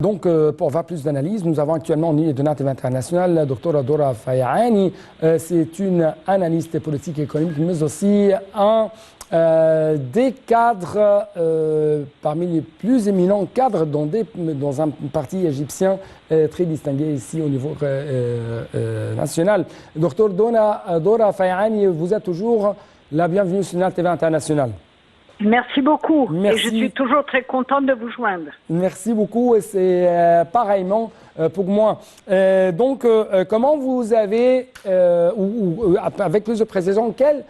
Donc, pour avoir plus d'analyse, nous avons actuellement en ligne de TV International la docteur Dora Fayani. C'est une analyste politique et économique, mais aussi un des cadres, parmi les plus éminents cadres dans un parti égyptien très distingué ici au niveau national. Docteur Dora Fayani, vous êtes toujours la bienvenue sur TV International. Merci beaucoup. Merci. Et je suis toujours très contente de vous joindre. Merci beaucoup et c'est pareillement pour moi. Donc, comment vous avez, avec plus de précision, quelles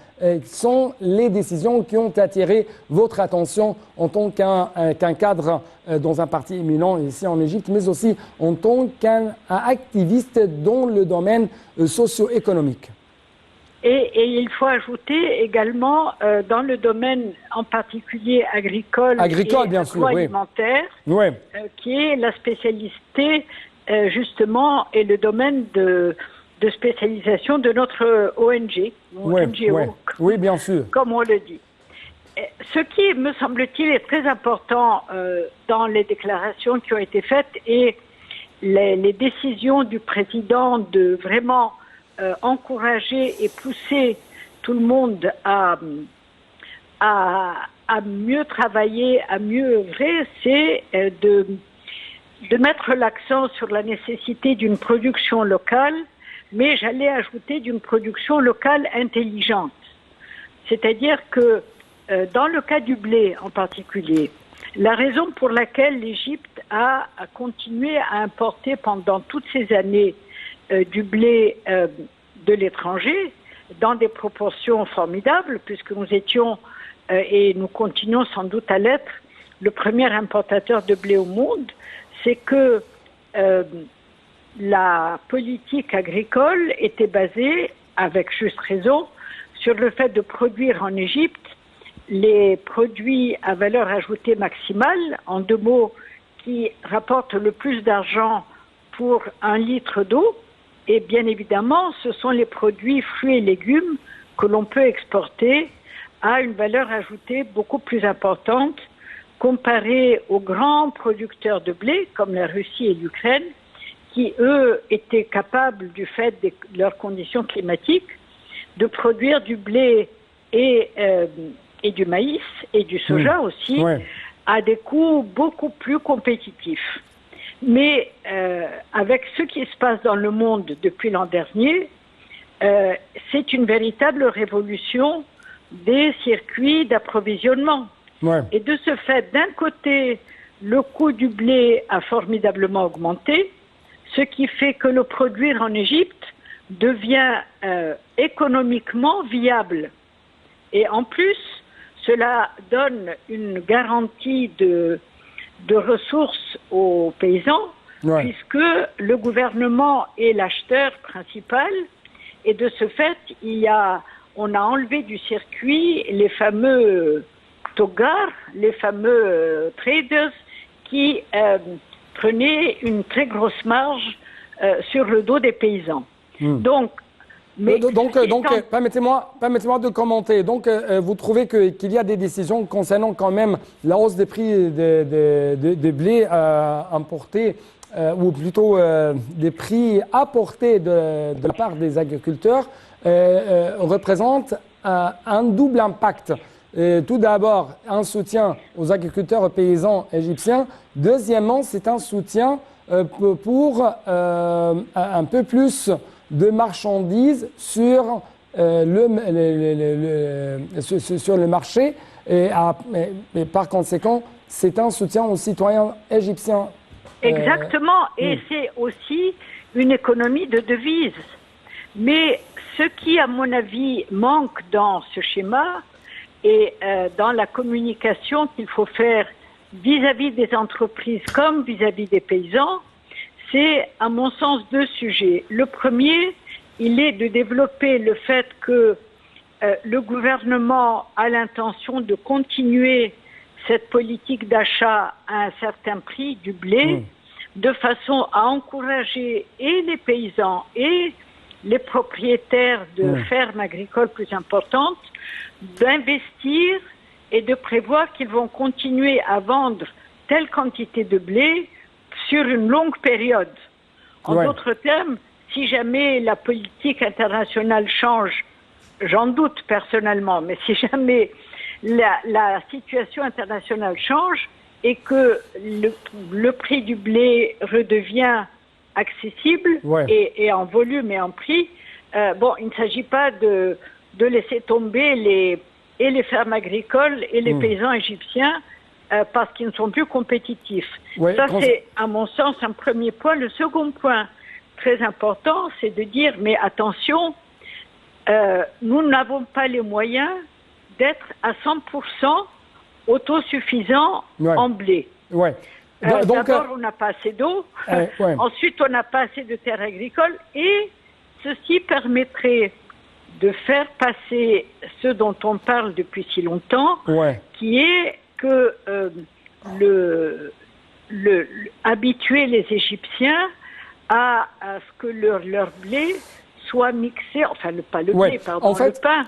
sont les décisions qui ont attiré votre attention en tant qu'un cadre dans un parti éminent ici en Égypte, mais aussi en tant qu'un activiste dans le domaine socio-économique? Et il faut ajouter également dans le domaine en particulier agricole et bien sûr, agroalimentaire, oui. Qui est la spécialité justement et le domaine de spécialisation de notre ONG, NGO, oui, bien sûr. Comme on le dit. Ce qui, me semble-t-il, est très important dans les déclarations qui ont été faites et les décisions du président de vraiment encourager et pousser tout le monde à mieux travailler, à mieux œuvrer, c'est de mettre l'accent sur la nécessité d'une production locale, mais j'allais ajouter d'une production locale intelligente. C'est-à-dire que dans le cas du blé en particulier, la raison pour laquelle l'Égypte a continué à importer pendant toutes ces années du blé de l'étranger dans des proportions formidables, puisque nous étions et nous continuons sans doute à l'être le premier importateur de blé au monde, c'est que la politique agricole était basée, avec juste raison, sur le fait de produire en Égypte les produits à valeur ajoutée maximale, en deux mots, qui rapportent le plus d'argent pour un litre d'eau. Et bien évidemment, ce sont les produits fruits et légumes que l'on peut exporter à une valeur ajoutée beaucoup plus importante comparée aux grands producteurs de blé comme la Russie et l'Ukraine qui, eux, étaient capables, du fait de leurs conditions climatiques, de produire du blé et du maïs et du soja aussi à des coûts beaucoup plus compétitifs. Mais avec ce qui se passe dans le monde depuis l'an dernier, c'est une véritable révolution des circuits d'approvisionnement. Et de ce fait, d'un côté, le coût du blé a formidablement augmenté, ce qui fait que le produire en Égypte devient économiquement viable. Et en plus, cela donne une garantie de ressources aux paysans, puisque le gouvernement est l'acheteur principal, et de ce fait, on a enlevé du circuit les fameux togars, les fameux traders, qui prenaient une très grosse marge sur le dos des paysans. Donc, permettez-moi de commenter. Donc, vous trouvez qu'il y a des décisions concernant quand même la hausse des prix de blé importé, ou plutôt des prix apportés de la part des agriculteurs, représentent un double impact. Tout d'abord, un soutien aux agriculteurs et paysans égyptiens. Deuxièmement, c'est un soutien pour un peu plus de marchandises sur le marché et par conséquent, c'est un soutien aux citoyens égyptiens. Exactement, et c'est aussi une économie de devises. Mais ce qui, à mon avis, manque dans ce schéma et dans la communication qu'il faut faire vis-à-vis des entreprises comme vis-à-vis des paysans, c'est, à mon sens, deux sujets. Le premier, il est de développer le fait que le gouvernement a l'intention de continuer cette politique d'achat à un certain prix du blé, de façon à encourager et les paysans et les propriétaires de fermes agricoles plus importantes d'investir et de prévoir qu'ils vont continuer à vendre telle quantité de blé sur une longue période. En Ouais. d'autres termes, si jamais la politique internationale change, j'en doute personnellement, mais si jamais la situation internationale change et que le prix du blé redevient accessible Ouais. et en volume et en prix, il ne s'agit pas de laisser tomber les fermes agricoles et les paysans égyptiens parce qu'ils ne sont plus compétitifs. Ouais, Ça, c'est, à mon sens, un premier point. Le second point très important, c'est de dire, mais attention, nous n'avons pas les moyens d'être à 100% autosuffisants Ouais. en blé. Ouais. D'abord, on n'a pas assez d'eau. Ouais. Ensuite, on n'a pas assez de terres agricoles. Et ceci permettrait de faire passer ce dont on parle depuis si longtemps, Ouais. qui est que habituer les Égyptiens à ce que leur blé soit mixé, enfin pas le Ouais. blé, pardon, En fait, le pain,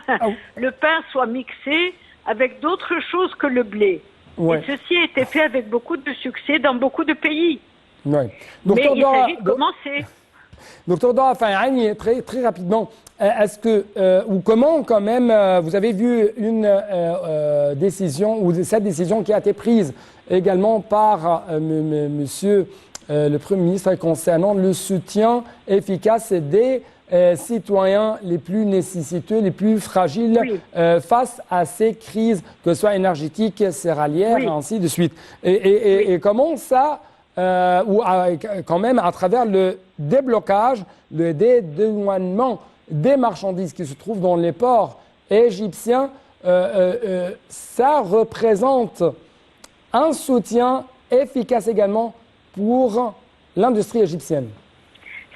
le pain soit mixé avec d'autres choses que le blé. Ouais. Et ceci a été fait avec beaucoup de succès dans beaucoup de pays. Ouais. Mais il s'agit de commencer. Docteur Dora Fayani, très, très rapidement, est-ce que, ou comment quand même, vous avez vu une décision, ou cette décision qui a été prise également par monsieur le Premier ministre concernant le soutien efficace des citoyens les plus nécessiteux, les plus fragiles Oui. face à ces crises, que ce soit énergétiques, céréalières, Oui. ainsi de suite. Et comment ça, quand même à travers le déblocage, le dédouanement des marchandises qui se trouvent dans les ports égyptiens, ça représente un soutien efficace également pour l'industrie égyptienne.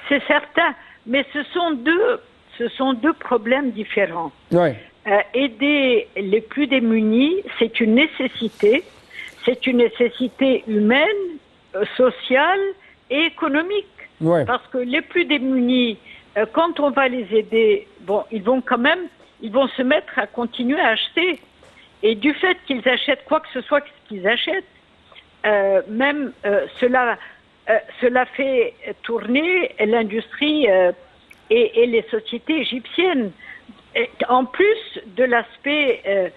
C'est certain, mais ce sont deux problèmes différents. Oui. Aider les plus démunis, c'est une nécessité humaine, sociale et économique. Ouais. Parce que les plus démunis, quand on va les aider, ils vont se mettre à continuer à acheter. Et du fait qu'ils achètent quoi que ce soit qu'ils achètent, cela fait tourner l'industrie et les sociétés égyptiennes. Et en plus de l'aspect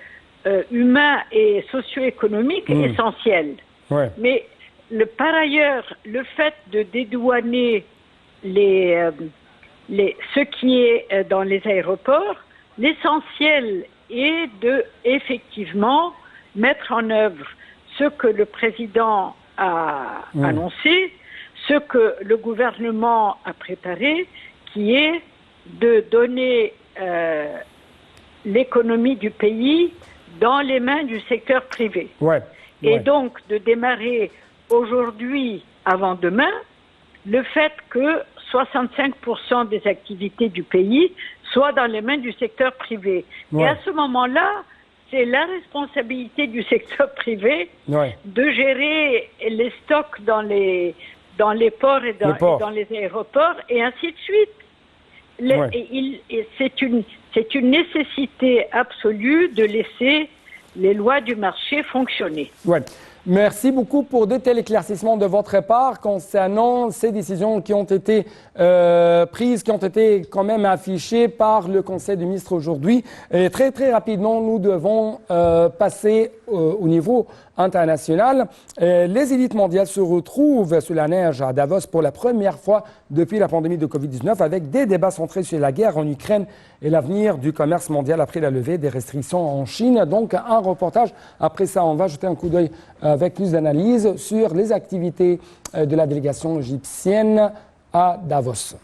humain et socio-économique essentiel. Ouais. Mais par ailleurs, le fait de dédouaner ce qui est dans les aéroports, l'essentiel est de effectivement mettre en œuvre ce que le président a annoncé, ce que le gouvernement a préparé, qui est de donner l'économie du pays dans les mains du secteur privé. Ouais. Et Ouais. donc de démarrer aujourd'hui avant demain le fait que 65% des activités du pays soient dans les mains du secteur privé. Ouais. Et à ce moment-là, c'est la responsabilité du secteur privé Ouais. de gérer les stocks dans les ports et dans les aéroports et ainsi de suite. Ouais. Et c'est une nécessité absolue de laisser les lois du marché fonctionner. Ouais. Merci beaucoup pour de tels éclaircissements de votre part concernant ces décisions qui ont été prises, qui ont été quand même affichées par le Conseil des ministres aujourd'hui. Et très, très rapidement, nous devons passer au niveau international. Les élites mondiales se retrouvent sous la neige à Davos pour la première fois depuis la pandémie de Covid-19 avec des débats centrés sur la guerre en Ukraine et l'avenir du commerce mondial après la levée des restrictions en Chine. Donc, un reportage. Après ça, on va jeter un coup d'œil avec plus d'analyse sur les activités de la délégation égyptienne à Davos.